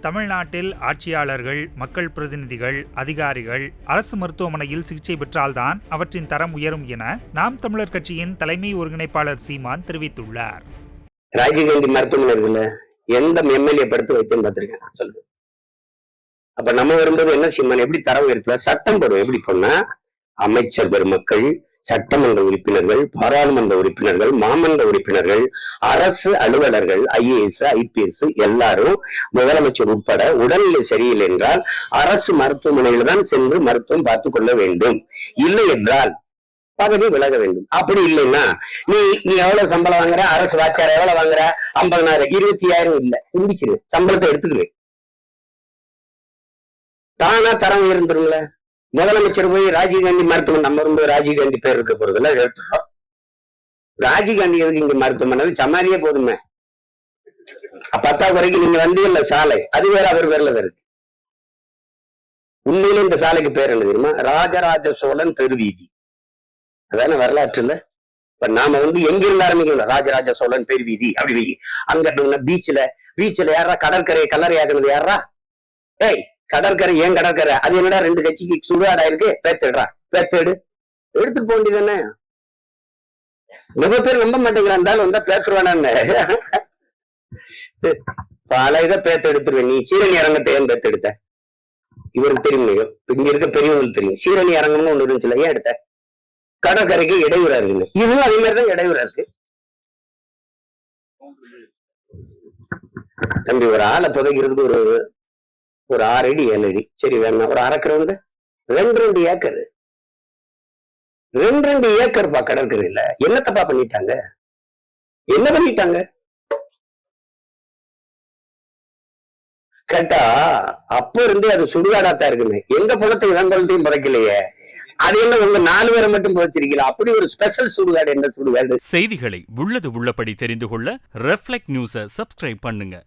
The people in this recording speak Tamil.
தமிழ்நாட்டில் ஆட்சியாளர்கள், மக்கள் பிரதிநிதிகள், அதிகாரிகள் அரசு மருத்துவமனையில் சிகிச்சை பெற்றால்தான் அவற்றின் தரம் உயரும் என நாம் தமிழர் கட்சியின் தலைமை ஒருங்கிணைப்பாளர் சீமான் தெரிவித்துள்ளார். ராஜீவ்காந்தி மருத்துவமனை இருக்குல்ல, எந்த எம்எல்ஏ படுத்து வைத்தேன்னு பார்த்திருக்கேன் சொல்லுங்க. அப்ப நம்ம வரும்போது என்ன சீமான் எப்படி தரம் உயர்த்துவா? சட்டம் போடுவோம். எப்படி போனா அமைச்சர் பெருமக்கள், சட்டமன்ற உறுப்பினர்கள், பாராளுமன்ற உறுப்பினர்கள், மாமன்ற உறுப்பினர்கள், அரசு அலுவலர்கள், IAS, IPS எல்லாரும் முதலமைச்சர் உட்பட உடல்நிலை சரியில்லை என்றால் அரசு மருத்துவமனையில் தான் சென்று மருத்துவம் பார்த்துக் கொள்ள வேண்டும். இல்லை என்றால் பதவி விலக வேண்டும். அப்படி இல்லைன்னா நீ எவ்வளவு சம்பளம் வாங்குற, அரசு வாத்தியார் எவ்வளவு வாங்குற, 50,000, 25,000 இல்ல, முடிச்சிரு, சம்பளத்தை எடுத்துக்குவேன். தானா தரம் உயர்ந்துருங்கள. முதலமைச்சர் போய் ராஜீவ்காந்தி மருத்துவமனை, நம்ம வரும்போது ராஜீவ்காந்தி பேர் இருக்க போறதுல எடுத்துறோம். ராஜீவ்காந்தி எதுக்கு இங்க மருத்துவமனை? சமாளியே போதுமே. 10வது வரைக்கும் நீங்க வந்து இல்ல சாலை, அது வேற அவர் பேர்ல இருக்கு. உண்மையில இந்த சாலைக்கு பேர் என்ன தெரியுமா? ராஜராஜ சோழன் பெருவீதி. அதான வரலாற்றுல. இப்ப நாம வந்து எங்க இருந்து ஆரம்பிக்கணும்? ராஜராஜ சோழன் பெருவீதி அப்படி அங்க பீச்ல யாரா கடற்கரையை கல்லறையாக்குனது யாரா? ஏய், கடற்கரை ஏன் கடற்கரை? அது என்னடா 2 கட்சிக்கு சுடுகாடா இருக்கு? பேத்தெடுறா, பேத்தெடு, எடுத்துட்டு போக வேண்டியதானே. ரொம்ப பேர் நம்ப மாட்டேங்கிறான், இருந்தாலும் வந்தா பேத்துருவானு. பல இதை பேத்த எடுத்துருவேன். நீ சீரணி அரங்கத்தை ஏன் பேத்த எடுத்த? இவருக்கு தெரியும், இங்க இருக்க பெரியவங்களுக்கு தெரியும். சீரணி அரங்கம்னு ஒண்ணு இருந்துச்சுல, ஏன் எடுத்த? கடற்கரைக்கு இடையூறா இருக்குன்னு. இதுவும் அதே மாதிரிதான் இடையூறா இருக்கு. தம்பி, ஒரு ஆளை புதைக்கிறதுக்கு ஒரு 6 அடி 7 அடி சரி வேணும். ஒரு 1/2 கிரவுண்டு 2 ஏக்கர் 2 ஏக்கர்ப்பா கடற்கரையில. என்ன தப்பா பண்ணிட்டாங்க? என்ன பண்ணிட்டாங்க கேட்டா, அப்ப இருந்து அது சுடுகாடாத்தான் இருக்குமே. எங்க பணத்தை இளங்கொலத்தையும் புதைக்கலையே. அது என்ன உங்க 4 பேரை மட்டும் புதைச்சிருக்கீங்களா? அப்படி ஒரு ஸ்பெஷல் சுடுகாடு. என்ன சுடுகாடு? செய்திகளை உள்ளது உள்ளபடி தெரிந்து கொள்ள ரெஃப்ளெக்ட் நியூஸை சப்ஸ்கிரைப் பண்ணுங்க.